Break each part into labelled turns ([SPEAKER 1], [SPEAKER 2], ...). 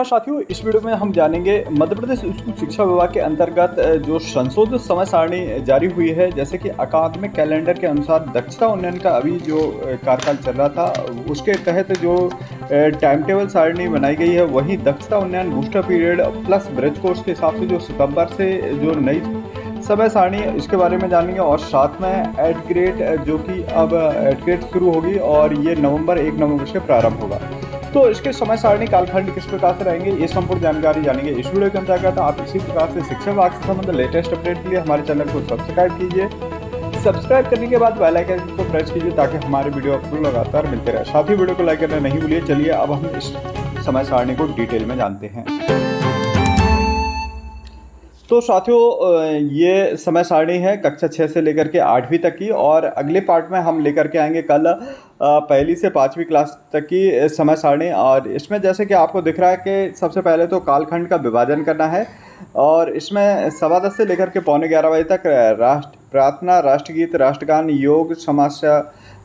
[SPEAKER 1] साथियों, इस वीडियो में हम जानेंगे मध्य प्रदेश स्कूल शिक्षा विभाग के अंतर्गत जो संशोधित समय सारणी जारी हुई है। जैसे कि अकादमिक कैलेंडर के अनुसार दक्षता उन्नयन का अभी जो कार्यकाल चल रहा था, उसके तहत जो टाइम टेबल सारणी बनाई गई है, वही दक्षता उन्नयन booster period plus bridge course के हिसाब से जो सितंबर से जो नई समय सारणी है, इसके बारे में जानेंगे। और साथ में एट ग्रेड जो कि अब एट ग्रेड शुरू होगी और ये 1 नवंबर से प्रारंभ होगा। तो इसके समय सारणी कालखंड किस प्रकार से रहेंगे, ये संपूर्ण जानकारी जानेंगे इस वीडियो के अंतर्गत। आप इसी प्रकार से शिक्षा विभाग से संबंधित लेटेस्ट अपडेट के लिए हमारे चैनल को सब्सक्राइब कीजिए। सब्सक्राइब करने के बाद बेल आइकन को प्रेस कीजिए ताकि हमारे वीडियो आपको लगातार मिलते रहे। साथ ही वीडियो को लाइक करना नहीं भूलिए। चलिए अब हम इस समय सारणी को डिटेल में जानते हैं। तो साथियों, ये समय सारणी है कक्षा 6 से लेकर के 8वीं तक की, और अगले पार्ट में हम लेकर के आएंगे कल पहली से 5वीं क्लास तक की समय सारणी। और इसमें जैसे कि आपको दिख रहा है कि सबसे पहले तो कालखंड का विभाजन करना है, और इसमें 10:15 से लेकर के 11:45 बजे तक राष्ट्र प्रार्थना, राष्ट्रगीत, राष्ट्रगान, योग, समस्या,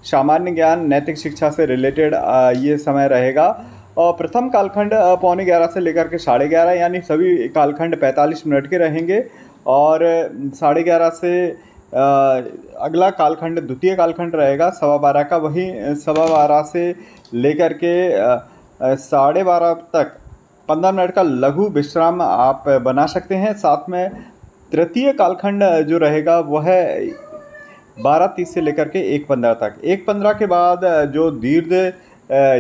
[SPEAKER 1] सामान्य ज्ञान, नैतिक शिक्षा से रिलेटेड ये समय रहेगा। और प्रथम कालखंड 11:15 से लेकर के 11:30, यानी सभी कालखंड 45 मिनट के रहेंगे। और 11:30 से अगला कालखंड द्वितीय कालखंड रहेगा 12:15 का। वहीं 12:15 से लेकर के 12:30 तक 15 मिनट का लघु विश्राम आप बना सकते हैं। साथ में तृतीय कालखंड जो रहेगा वह 12:30 से लेकर के 1:15 तक। 1:15 के बाद जो दीर्घ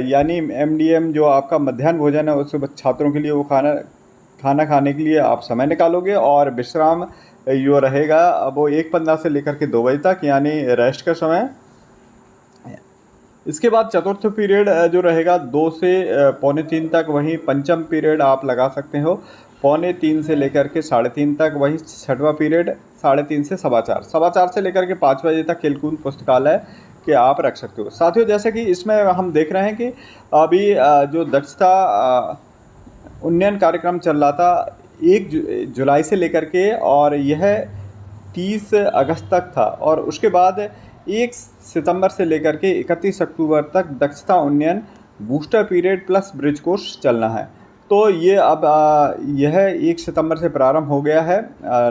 [SPEAKER 1] यानी MDM जो आपका मध्याह्न भोजन है, उस छात्रों के लिए वो खाना खाने के लिए आप समय निकालोगे। और विश्राम जो रहेगा वो 1:15 से लेकर के 2 बजे तक, यानी रेस्ट का समय। इसके बाद चतुर्थ पीरियड जो रहेगा 2 से 2:45 तक। वहीं पंचम पीरियड आप लगा सकते हो 2:45 से लेकर के 3:30 तक। वहीं छठवां पीरियड 3:30 से 4:15, 4:15 से लेकर के 5 बजे तक खेलकूद पुस्तकालय कि आप रख सकते हो। साथियों, जैसे कि इसमें हम देख रहे हैं कि अभी जो दक्षता उन्नयन कार्यक्रम चल रहा था 1 जुलाई से लेकर के, और यह 30 अगस्त तक था। और उसके बाद 1 सितंबर से लेकर के 31 अक्टूबर तक दक्षता उन्नयन booster period plus bridge course चलना है। तो ये अब यह 1 सितंबर से प्रारंभ हो गया है,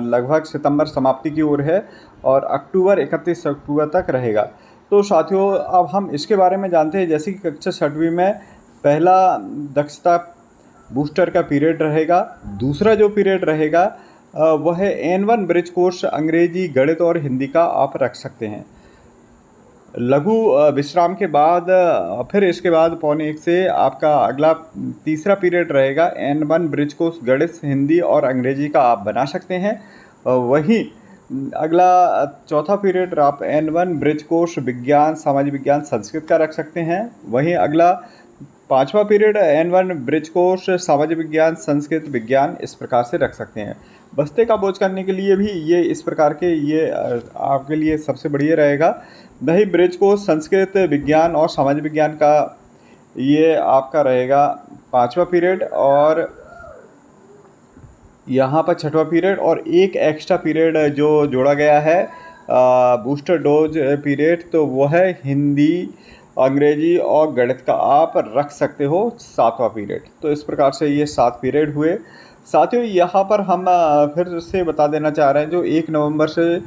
[SPEAKER 1] लगभग सितंबर समाप्ति की ओर है, और 31 अक्टूबर तक रहेगा। तो साथियों, अब हम इसके बारे में जानते हैं। जैसे कि कक्षा 6वीं में पहला दक्षता बूस्टर का पीरियड रहेगा। दूसरा जो पीरियड रहेगा वह N1 ब्रिज कोर्स अंग्रेजी, गणित और हिंदी का आप रख सकते हैं। लघु विश्राम के बाद फिर इसके बाद 12:45 से आपका अगला तीसरा पीरियड रहेगा N1 ब्रिज कोर्स गणित, हिंदी और अंग्रेजी का आप बना सकते हैं। वहीं अगला चौथा पीरियड आप N1 ब्रिज कोर्स विज्ञान, सामाजिक विज्ञान, संस्कृत का रख सकते हैं। वहीं अगला 5वां पीरियड N1 ब्रिज कोर्स सामाजिक विज्ञान, संस्कृत, विज्ञान, इस प्रकार से रख सकते हैं। बस्ते का बोझ करने के लिए भी ये इस प्रकार के ये आपके लिए सबसे बढ़िया रहेगा। वही ब्रिज कोर्स संस्कृत, विज्ञान और सामाजिक विज्ञान का ये आपका रहेगा 5वां पीरियड, और यहाँ पर 6वां पीरियड। और एक एक्स्ट्रा पीरियड जो जोड़ा गया है बूस्टर डोज पीरियड, तो वह है हिंदी, अंग्रेजी और गणित का आप रख सकते हो 7वां पीरियड। तो इस प्रकार से ये 7 पीरियड हुए। साथियों, यहाँ पर हम फिर से बता देना चाह रहे हैं, जो 1 नवंबर से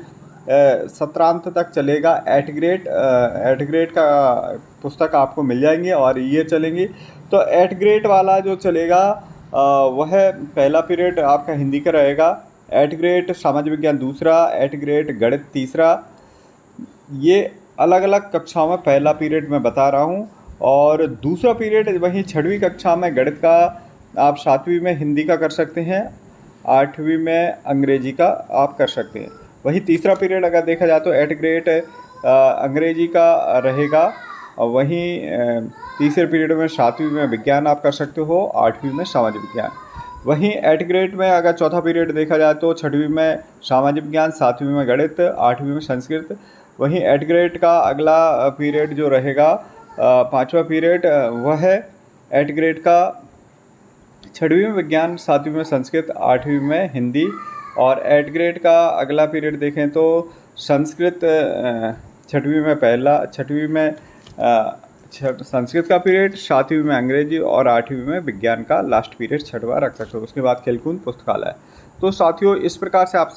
[SPEAKER 1] सत्रांत तक चलेगा एट ग्रेड का पुस्तक आपको मिल जाएंगे और ये चलेंगी। तो एट ग्रेड वाला जो चलेगा वह पहला पीरियड आपका हिंदी का रहेगा, एट ग्रेड सामाजिक विज्ञान दूसरा, एट ग्रेड गणित तीसरा। ये अलग अलग कक्षाओं में पहला पीरियड मैं बता रहा हूँ। और दूसरा पीरियड वहीं 6वीं कक्षा में गणित का आप 7वीं में हिंदी का कर सकते हैं, 8वीं में अंग्रेजी का आप कर सकते हैं। वहीं तीसरा पीरियड अगर देखा जाए तो एट ग्रेड अंग्रेजी का रहेगा। और वहीं तीसरे पीरियड में 7वीं में विज्ञान आप कर सकते हो, 8वीं में सामाजिक विज्ञान। वहीं एट ग्रेड में अगर चौथा पीरियड देखा जाए तो 6वीं में सामाजिक विज्ञान, 7वीं में गणित, 8वीं में संस्कृत। वहीं एट ग्रेड का अगला पीरियड जो रहेगा 5वां पीरियड, वह है एट ग्रेड का 6वीं में विज्ञान, 7वीं में संस्कृत, 8वीं में हिंदी। और एट ग्रेड का अगला पीरियड देखें तो संस्कृत 6वीं में संस्कृत का पीरियड, 7वीं में अंग्रेजी और 8वीं में विज्ञान का लास्ट पीरियड छठवां रख सकते हो। उसके बाद खेलकूद पुस्तकालय। तो साथियों इस प्रकार से आप